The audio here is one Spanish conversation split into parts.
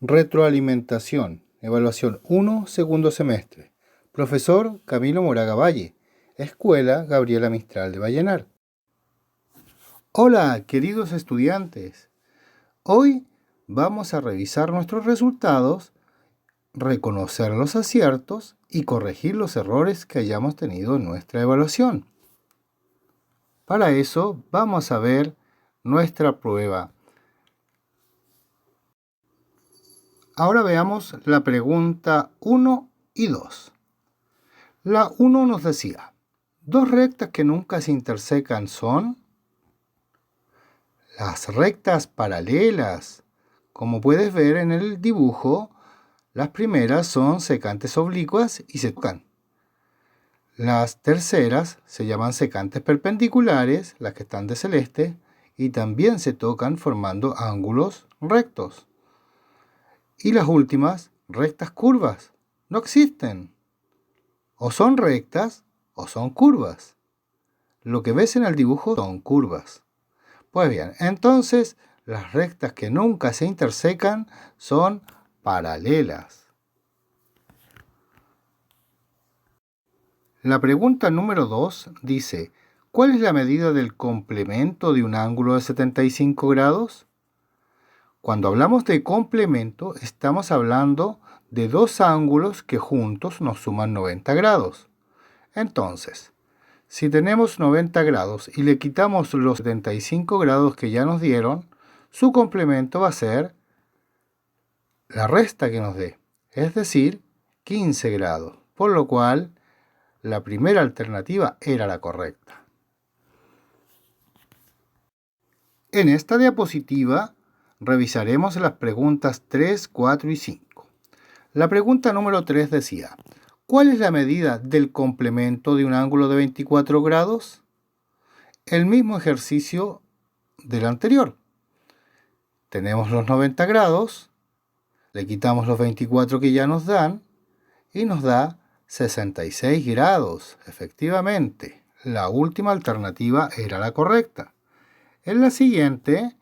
Retroalimentación. Evaluación 1, segundo semestre. Profesor Camilo Moraga Valle. Escuela Gabriela Mistral de Vallenar. Hola, queridos estudiantes. Hoy vamos a revisar nuestros resultados, reconocer los aciertos y corregir los errores que hayamos tenido en nuestra evaluación. Para eso vamos a ver nuestra prueba. Ahora veamos la pregunta 1 y 2. La 1 nos decía, dos rectas que nunca se intersecan son las rectas paralelas. Como puedes ver en el dibujo, las primeras son secantes oblicuas y se tocan. Las terceras se llaman secantes perpendiculares, las que están de celeste, y también se tocan formando ángulos rectos. Y las últimas, rectas curvas, no existen. O son rectas o son curvas. Lo que ves en el dibujo son curvas. Pues bien, entonces las rectas que nunca se intersecan son paralelas. La pregunta número 2 dice, ¿cuál es la medida del complemento de un ángulo de 75 grados? Cuando hablamos de complemento, estamos hablando de dos ángulos que juntos nos suman 90 grados. Entonces, si tenemos 90 grados y le quitamos los 75 grados que ya nos dieron, su complemento va a ser la resta que nos dé, es decir, 15 grados, por lo cual la primera alternativa era la correcta. En esta diapositiva revisaremos las preguntas 3, 4 y 5. La pregunta número 3 decía, ¿cuál es la medida del complemento de un ángulo de 24 grados? El mismo ejercicio del anterior. Tenemos los 90 grados, le quitamos los 24 que ya nos dan y nos da 66 grados. Efectivamente, la última alternativa era la correcta. En la siguiente,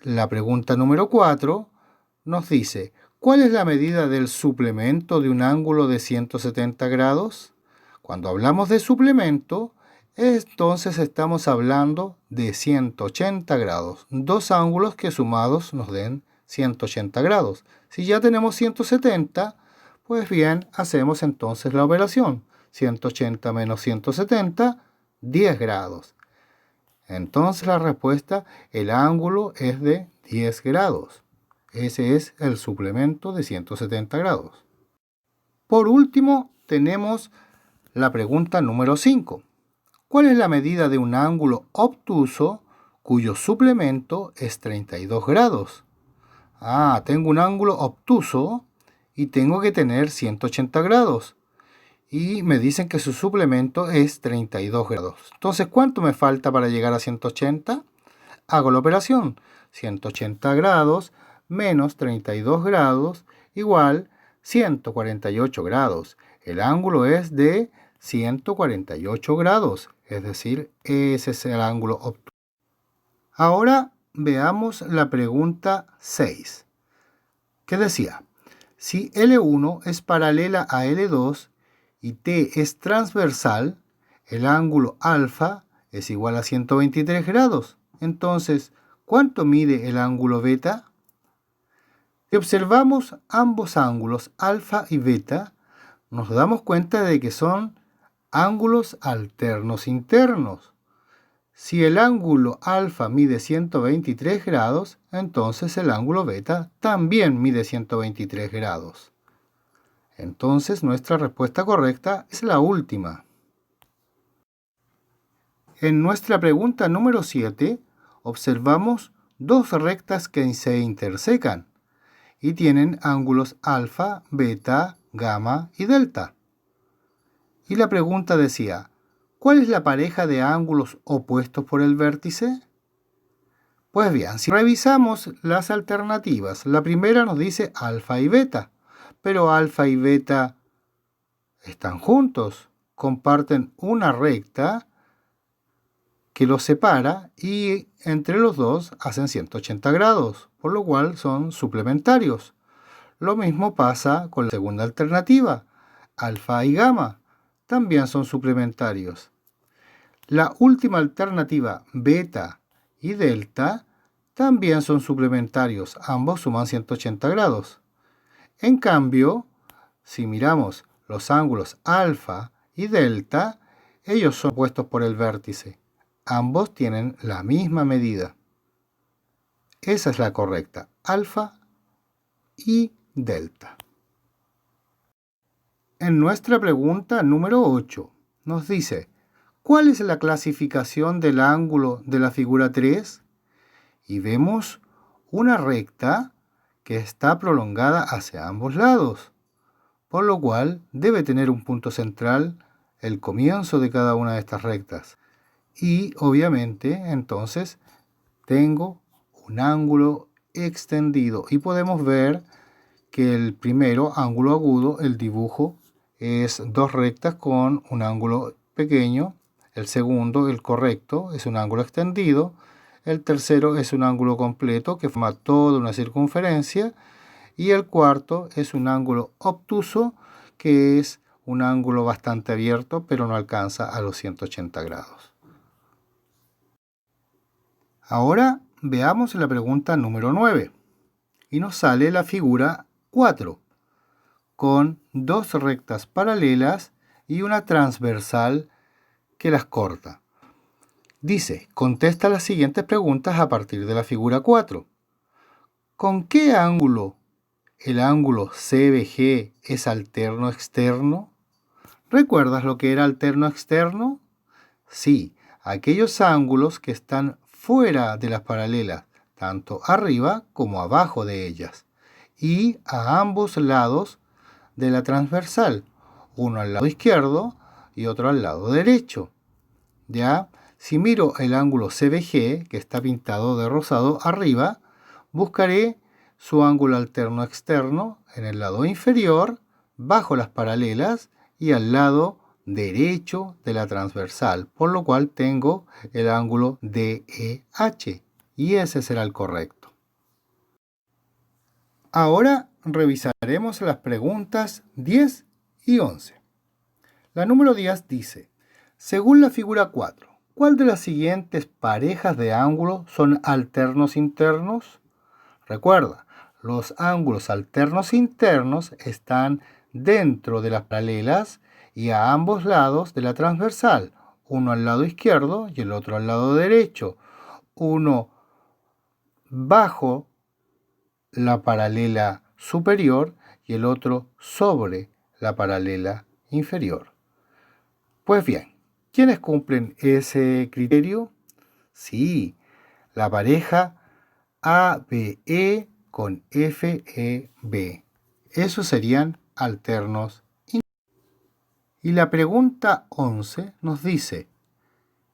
la pregunta número 4 nos dice, ¿cuál es la medida del suplemento de un ángulo de 170 grados? Cuando hablamos de suplemento, entonces estamos hablando de 180 grados, dos ángulos que sumados nos den 180 grados. Si ya tenemos 170, pues bien, hacemos entonces la operación. 180 menos 170, 10 grados. Entonces la respuesta, el ángulo es de 10 grados. Ese es el suplemento de 170 grados. Por último, tenemos la pregunta número 5. ¿Cuál es la medida de un ángulo obtuso cuyo suplemento es 32 grados? Tengo un ángulo obtuso y tengo que tener 180 grados. Y me dicen que su suplemento es 32 grados. Entonces, ¿cuánto me falta para llegar a 180? Hago la operación. 180 grados menos 32 grados igual 148 grados. El ángulo es de 148 grados, es decir, ese es el ángulo obtuso. Ahora veamos la pregunta 6, que decía, si L1 es paralela a L2 y T es transversal, el ángulo alfa es igual a 123 grados. Entonces, ¿cuánto mide el ángulo beta? Si observamos ambos ángulos, alfa y beta, nos damos cuenta de que son ángulos alternos internos. Si el ángulo alfa mide 123 grados, entonces el ángulo beta también mide 123 grados. Entonces nuestra respuesta correcta es la última. En nuestra pregunta número 7, observamos dos rectas que se intersecan y tienen ángulos alfa, beta, gamma y delta. Y la pregunta decía, ¿cuál es la pareja de ángulos opuestos por el vértice? Pues bien, si revisamos las alternativas, la primera nos dice alfa y beta, pero alfa y beta están juntos, comparten una recta que los separa y entre los dos hacen 180 grados, por lo cual son suplementarios. Lo mismo pasa con la segunda alternativa, alfa y gamma, también son suplementarios. La última alternativa, beta y delta, también son suplementarios, ambos suman 180 grados. En cambio, si miramos los ángulos alfa y delta, ellos son opuestos por el vértice. Ambos tienen la misma medida. Esa es la correcta, alfa y delta. En nuestra pregunta número 8 nos dice, ¿cuál es la clasificación del ángulo de la figura 3? Y vemos una recta que está prolongada hacia ambos lados, por lo cual debe tener un punto central el comienzo de cada una de estas rectas. Y obviamente entonces tengo un ángulo extendido y podemos ver que el primero, ángulo agudo, el dibujo es dos rectas con un ángulo pequeño. El segundo, el correcto, es un ángulo extendido. El tercero es un ángulo completo que forma toda una circunferencia. Y el cuarto es un ángulo obtuso, que es un ángulo bastante abierto, pero no alcanza a los 180 grados. Ahora veamos la pregunta número 9. Y nos sale la figura 4, con dos rectas paralelas y una transversal que las corta. Dice, contesta las siguientes preguntas a partir de la figura 4. ¿Con qué ángulo el ángulo CBG es alterno externo? ¿Recuerdas lo que era alterno externo? Sí, aquellos ángulos que están fuera de las paralelas, tanto arriba como abajo de ellas, y a ambos lados de la transversal, uno al lado izquierdo y otro al lado derecho. ¿Ya? Si miro el ángulo CBG, que está pintado de rosado arriba, buscaré su ángulo alterno externo en el lado inferior, bajo las paralelas y al lado derecho de la transversal, por lo cual tengo el ángulo DEH y ese será el correcto. Ahora revisaremos las preguntas 10 y 11. La número 10 dice, según la figura 4, ¿cuál de las siguientes parejas de ángulos son alternos internos? Recuerda, los ángulos alternos internos están dentro de las paralelas y a ambos lados de la transversal, uno al lado izquierdo y el otro al lado derecho, uno bajo la paralela superior y el otro sobre la paralela inferior. Pues bien, ¿quiénes cumplen ese criterio? Sí, la pareja ABE con FEB. Esos serían alternos. Y la pregunta 11 nos dice,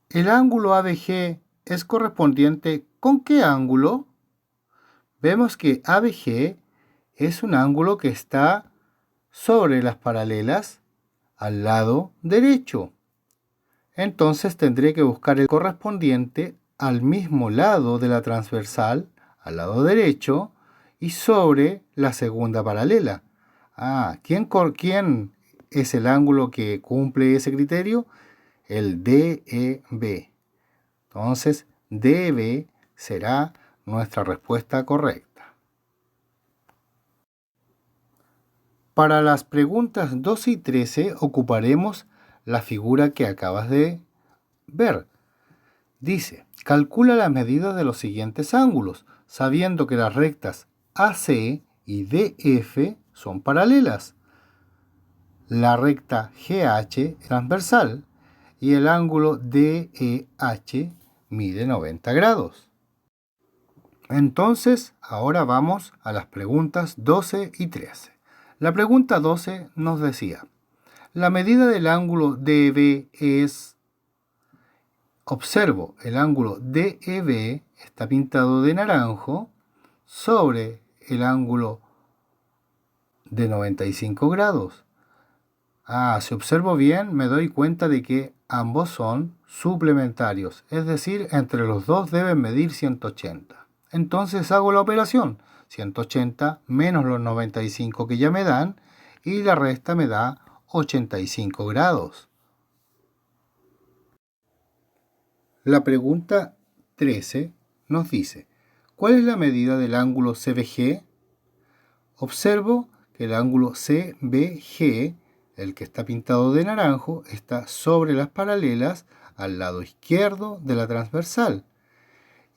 ¿el ángulo ABG es correspondiente con qué ángulo? Vemos que ABG es un ángulo que está sobre las paralelas al lado derecho. Entonces tendré que buscar el correspondiente al mismo lado de la transversal, al lado derecho, y sobre la segunda paralela. ¿Quién es el ángulo que cumple ese criterio? El DEB. Entonces, DEB será nuestra respuesta correcta. Para las preguntas 12 y 13 ocuparemos la figura que acabas de ver. Dice, calcula las medidas de los siguientes ángulos, sabiendo que las rectas AC y DF son paralelas. La recta GH es transversal y el ángulo DEH mide 90 grados. Entonces, ahora vamos a las preguntas 12 y 13. La pregunta 12 nos decía, la medida del ángulo DB es... Observo, el ángulo DEB está pintado de naranjo sobre el ángulo de 95 grados. Si observo bien, me doy cuenta de que ambos son suplementarios, es decir, entre los dos deben medir 180. Entonces hago la operación, 180 menos los 95 que ya me dan, y la resta me da 85 grados. La pregunta 13 nos dice, ¿cuál es la medida del ángulo CBG? Observo que el ángulo CBG, el que está pintado de naranjo, está sobre las paralelas al lado izquierdo de la transversal.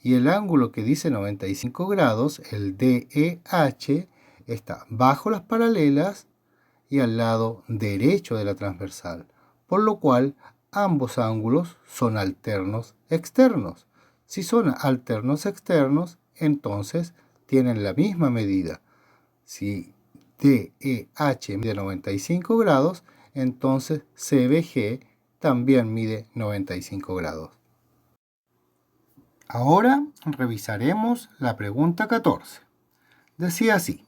Y el ángulo que dice 95 grados, el DEH, está bajo las paralelas y al lado derecho de la transversal, por lo cual ambos ángulos son alternos externos. Si son alternos externos, entonces tienen la misma medida. Si DEH mide 95 grados, entonces CBG también mide 95 grados. Ahora revisaremos la pregunta 14. Decía así,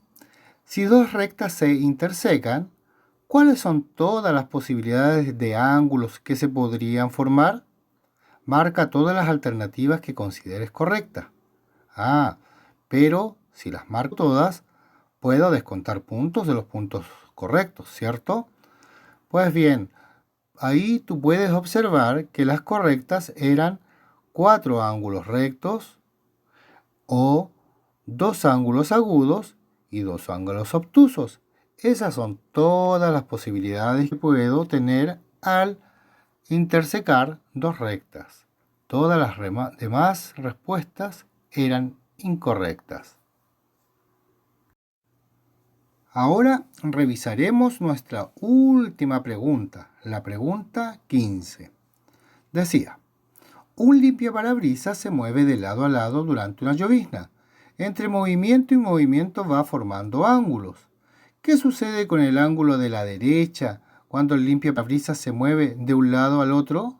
si dos rectas se intersecan, ¿cuáles son todas las posibilidades de ángulos que se podrían formar? Marca todas las alternativas que consideres correctas. Pero si las marco todas, puedo descontar puntos de los puntos correctos, ¿cierto? Pues bien, ahí tú puedes observar que las correctas eran 4 ángulos rectos o 2 ángulos agudos y 2 ángulos obtusos. Esas son todas las posibilidades que puedo tener al intersecar dos rectas. Todas las demás respuestas eran incorrectas. Ahora revisaremos nuestra última pregunta, la pregunta 15. Decía, un limpiaparabrisas se mueve de lado a lado durante una llovizna. Entre movimiento y movimiento va formando ángulos. ¿Qué sucede con el ángulo de la derecha cuando el limpiaparabrisas se mueve de un lado al otro?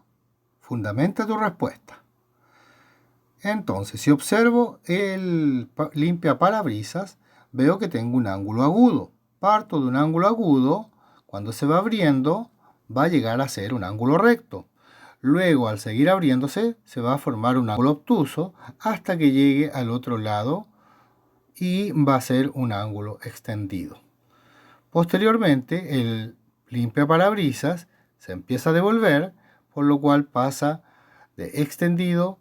Fundamenta tu respuesta. Entonces, si observo el limpiaparabrisas, veo que tengo un ángulo agudo. Parto de un ángulo agudo, cuando se va abriendo, va a llegar a ser un ángulo recto. Luego, al seguir abriéndose, se va a formar un ángulo obtuso hasta que llegue al otro lado y va a ser un ángulo extendido. Posteriormente, el limpiaparabrisas se empieza a devolver, por lo cual pasa de extendido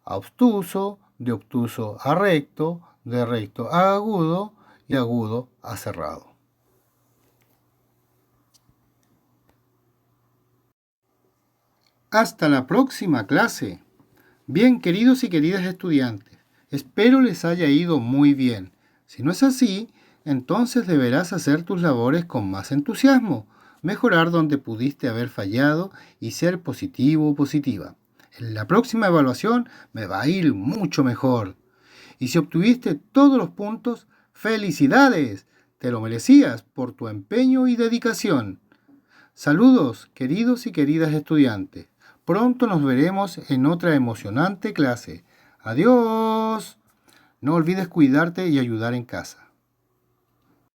a obtuso, de obtuso a recto, de recto a agudo y de agudo a cerrado. Hasta la próxima clase. Bien, queridos y queridas estudiantes, espero les haya ido muy bien. Si no es así, entonces deberás hacer tus labores con más entusiasmo, mejorar donde pudiste haber fallado y ser positivo o positiva. En la próxima evaluación me va a ir mucho mejor. Y si obtuviste todos los puntos, ¡felicidades! Te lo merecías por tu empeño y dedicación. Saludos, queridos y queridas estudiantes. Pronto nos veremos en otra emocionante clase. ¡Adiós! No olvides cuidarte y ayudar en casa.